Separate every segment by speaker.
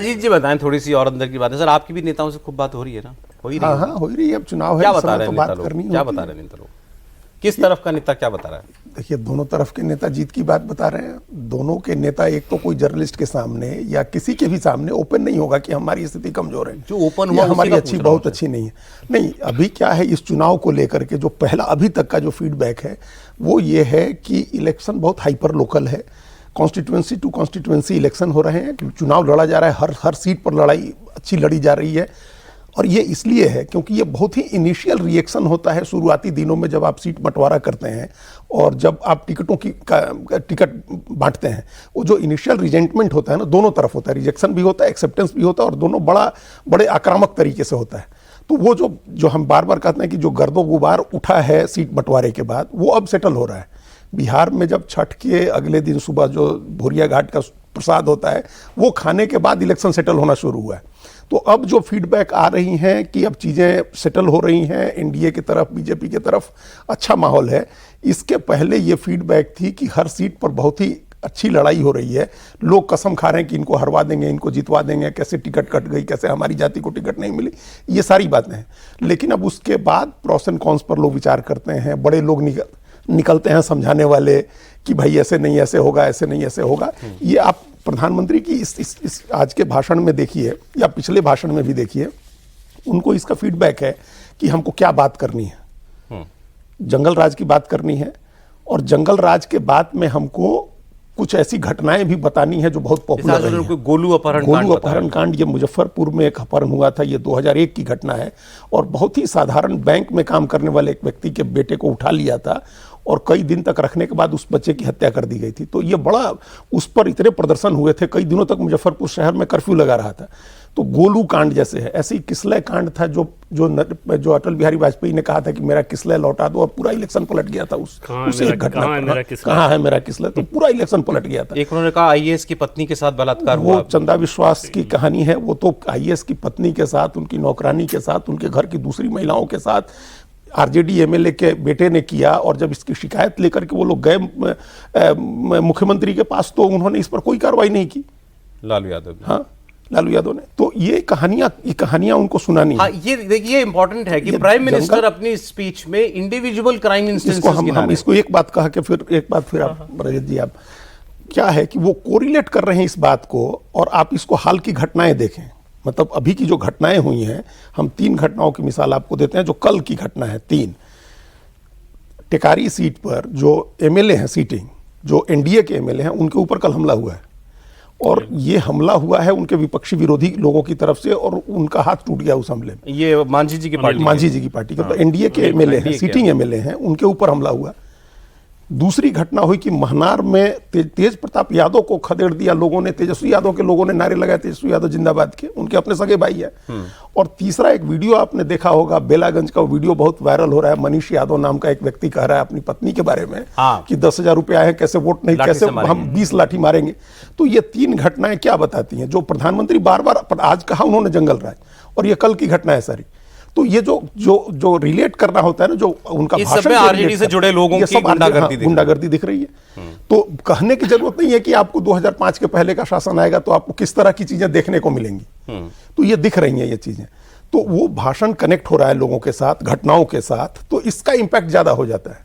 Speaker 1: जी बताएं थोड़ी सी और अंदर की बात है सर। आपकी भी नेताओं से खूब बात हो रही है ना? हो ही रही है।
Speaker 2: हाँ हो ही रही है। अब चुनाव है,
Speaker 1: क्या बता रहे
Speaker 2: तो
Speaker 1: हैं
Speaker 2: बात
Speaker 1: नेता
Speaker 2: करनी
Speaker 1: लोग? क्या
Speaker 2: होती
Speaker 1: बता
Speaker 2: है।
Speaker 1: रहे हैं नेता लोग? किस तरफ का नेता क्या बता रहा है?
Speaker 2: देखिए, दोनों तरफ के नेता जीत की बात बता रहे हैं। दोनों के नेता एक तो कोई जर्नलिस्ट के सामने या किसी के भी सामने ओपन नहीं होगा कि हमारी स्थिति कमजोर है,
Speaker 1: जो ओपन हुआ
Speaker 2: हमारी अच्छी बहुत अच्छी नहीं है। नहीं, अभी क्या है, इस चुनाव को लेकर के जो पहला अभी तक का जो फीडबैक है वो ये है कि इलेक्शन बहुत हाइपर लोकल है। कॉन्स्टिट्यूएंसी टू कॉन्स्टिट्यूएंसी इलेक्शन हो रहे हैं, चुनाव लड़ा जा रहा है, हर सीट पर लड़ाई अच्छी लड़ी जा रही है। और ये इसलिए है क्योंकि ये बहुत ही इनिशियल रिएक्शन होता है शुरुआती दिनों में, जब आप सीट बंटवारा करते हैं और जब आप टिकटों की टिकट बांटते हैं। वो जो इनिशियल रिजेंटमेंट होता है ना, दोनों तरफ होता है, रिजेक्शन भी होता है, एक्सेप्टेंस भी होता है, और दोनों बड़े आक्रामक तरीके से होता है। तो वो जो हम बार बार कहते हैं कि जो गर्दो गुबार उठा है सीट बंटवारे के बाद, वो अब सेटल हो रहा है। बिहार में जब छठ के अगले दिन सुबह जो भोरिया घाट का प्रसाद होता है वो खाने के बाद इलेक्शन सेटल होना शुरू हुआ है। तो अब जो फीडबैक आ रही हैं कि अब चीज़ें सेटल हो रही हैं एनडीए की तरफ, बीजेपी की तरफ, अच्छा माहौल है। इसके पहले ये फीडबैक थी कि हर सीट पर बहुत ही अच्छी लड़ाई हो रही है, लोग कसम खा रहे हैं कि इनको हरवा देंगे, इनको जितवा देंगे, कैसे टिकट कट गई, कैसे हमारी जाति को टिकट नहीं मिली, ये सारी बातें हैं। लेकिन अब उसके बाद प्रोस एंड कॉन्स पर लोग विचार करते हैं, बड़े लोग निकलते हैं समझाने वाले कि भाई ऐसे नहीं ऐसे होगा, ऐसे नहीं ऐसे होगा। ये आप प्रधानमंत्री की इस आज के भाषण में देखिए या पिछले भाषण में भी देखिए, उनको इसका फीडबैक है कि हमको क्या बात करनी है। जंगल राज की बात करनी है, और जंगल राज के बाद में हमको कुछ ऐसी घटनाएं भी बतानी है जो बहुत पॉपुलर है।
Speaker 1: गोलू अपहरण
Speaker 2: कांड, ये मुजफ्फरपुर में एक अपहरण हुआ था, ये 2001 की घटना है। और बहुत ही साधारण बैंक में काम करने वाले एक व्यक्ति के बेटे को उठा लिया था और कई दिन तक रखने के बाद उस बच्चे की हत्या कर दी गई थी। तो ये बड़ा, उस पर इतने प्रदर्शन हुए थे, कई दिनों तक मुजफ्फरपुर शहर में कर्फ्यू लगा रहा था। तो गोलू कांड जैसे है, ऐसे ही किसलय कांड था जो अटल बिहारी वाजपेयी ने कहा था कि मेरा किसलय लौटा दो, और पूरा इलेक्शन पलट गया था उस एक घटना। कहाँ है मेरा किसलय, तो पूरा इलेक्शन पलट गया था।
Speaker 1: एक उन्होंने कहा आईएएस की पत्नी के साथ बलात्कार हुआ,
Speaker 2: वो चंदा विश्वास की कहानी है। वो तो आईएएस की पत्नी के साथ, उनकी नौकरानी के साथ, उनके घर की दूसरी महिलाओं के साथ आरजेडी एमएलए के बेटे ने किया। और जब इसकी शिकायत लेकर के वो लोग गए मुख्यमंत्री के पास, तो उन्होंने इस पर कोई कार्रवाई नहीं की,
Speaker 1: लालू यादव ने।
Speaker 2: हाँ, लालू यादव ने। तो ये कहानियां उनको सुनानी है।
Speaker 1: ये देखिए इंपॉर्टेंट है कि प्राइम मिनिस्टर अपनी स्पीच में इंडिविजुअल क्राइम इंस्टेंसेस
Speaker 2: हम इसको एक बात कहा कि फिर एक बात फिर आप रजत जी, आप क्या है कि वो कोरिलेट कर रहे हैं इस बात को, और आप इसको हाल की घटनाएं देखें। मतलब अभी की जो घटनाएं हुई हैं, हम 3 घटनाओं की मिसाल आपको देते हैं जो कल की घटना है। 3 टेकारी सीट पर जो एमएलए हैं सीटिंग, जो एनडीए के एमएलए हैं, उनके ऊपर कल हमला हुआ है। और ये हमला हुआ है उनके विपक्षी विरोधी लोगों की तरफ से, और उनका हाथ टूट गया उस हमले में।
Speaker 1: ये मांझी जी की पार्टी
Speaker 2: का, तो एनडीए के एमएलए हैं, सीटिंग एमएलए हैं, उनके ऊपर हमला हुआ। दूसरी घटना हुई कि महनार में तेज प्रताप यादव को खदेड़ दिया लोगों ने, तेजस्वी यादव के लोगों ने नारे लगाए तेजस्वी यादव जिंदाबाद के, उनके अपने सगे भाई है। और तीसरा एक वीडियो आपने देखा होगा, बेलागंज का वीडियो बहुत वायरल हो रहा है। मनीष यादव नाम का एक व्यक्ति कह रहा है अपनी पत्नी के बारे में कि 10,000 रुपए आए, कैसे वोट नहीं, कैसे हम 20 लाठी मारेंगे। तो ये 3 घटनाएं क्या बताती हैं, जो प्रधानमंत्री बार बार आज कहा उन्होंने जंगल राज, और ये कल की घटना है सारी। तो ये जो रिलेट करना होता है ना, जो उनका भाषण
Speaker 1: आरजेडी से जुड़े लोगों की
Speaker 2: गुंडागर्दी दिख रही है। तो कहने की जरूरत नहीं है कि आपको 2005 के पहले का शासन आएगा तो आपको किस तरह की चीजें देखने को मिलेंगी। तो ये दिख रही हैं ये चीजें। तो वो भाषण कनेक्ट हो रहा है लोगों के साथ, घटनाओं के साथ, तो इसका इंपैक्ट ज्यादा हो जाता है।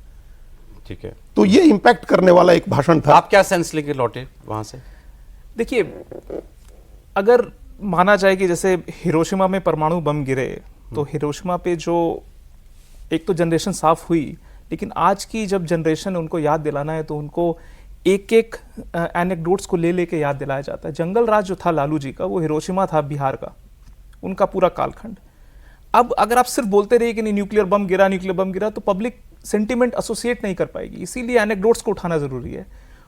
Speaker 1: ठीक है,
Speaker 2: तो ये इंपैक्ट करने वाला एक भाषण था।
Speaker 1: आप क्या सेंस लेके लौटे वहां से?
Speaker 3: देखिए, अगर माना जाए कि जैसे हिरोशिमा में परमाणु बम गिरे, तो हिरोशिमा पे जो एक तो जनरेशन साफ हुई, लेकिन आज की जब जनरेशन उनको याद दिलाना है तो उनको एक एक एनेक्डोट्स को ले लेके याद दिलाया जाता है। जंगल राज जो था लालू जी का, वो हिरोशिमा था बिहार का, उनका पूरा कालखंड। अब अगर आप सिर्फ बोलते रहिए कि नहीं न्यूक्लियर बम गिरा, तो पब्लिक सेंटिमेंट एसोसिएट नहीं कर पाएगी। इसीलिए एनेक्डोट्स को उठाना जरूरी है।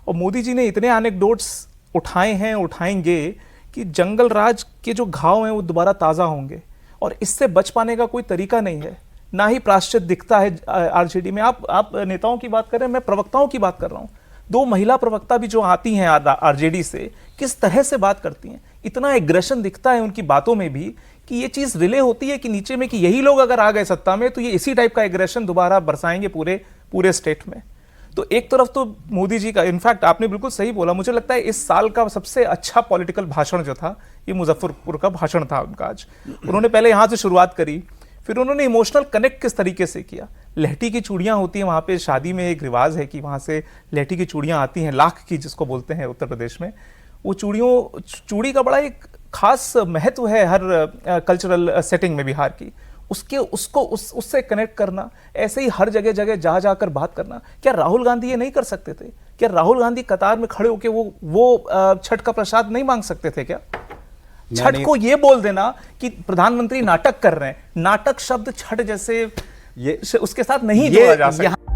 Speaker 3: और मोदी जी ने इतने एनेक्डोट्स उठाए हैं, उठाएंगे कि जंगल राज के जो घाव हैं वो दोबारा ताज़ा होंगे, और इससे बच पाने का कोई तरीका नहीं है। ना ही प्रायश्चित दिखता है आरजेडी में। आप नेताओं की बात कर रहे हैं, मैं प्रवक्ताओं की बात कर रहा हूं। 2 महिला प्रवक्ता भी जो आती हैं आरजेडी से, किस तरह से बात करती हैं, इतना एग्रेशन दिखता है उनकी बातों में भी कि ये चीज रिले होती है कि नीचे में कि यही लोग अगर आ गए सत्ता में तो ये इसी टाइप का एग्रेशन दोबारा बरसाएंगे पूरे स्टेट में। तो एक तरफ तो मोदी जी का, इनफैक्ट आपने बिल्कुल सही बोला, मुझे लगता है इस साल का सबसे अच्छा पॉलिटिकल भाषण जो था ये मुजफ्फरपुर का भाषण था उनका। आज उन्होंने पहले यहाँ से शुरुआत करी, फिर उन्होंने इमोशनल कनेक्ट किस तरीके से किया। लहठी की चूड़ियाँ होती हैं वहाँ पे, शादी में एक रिवाज है कि वहाँ से लहठी की चूड़ियाँ आती हैं, लाख की जिसको बोलते हैं उत्तर प्रदेश में। वो चूड़ी का बड़ा एक खास महत्व है हर कल्चरल सेटिंग में बिहार की। उससे कनेक्ट करना, ऐसे ही हर जगह जगह जा जाकर बात करना। क्या राहुल गांधी ये नहीं कर सकते थे? क्या राहुल गांधी कतार में खड़े होकर वो छठ का प्रसाद नहीं मांग सकते थे क्या? छठ को ये बोल देना कि प्रधानमंत्री नाटक कर रहे हैं, नाटक शब्द छठ जैसे ये उसके साथ नहीं जोड़ा जा सकता।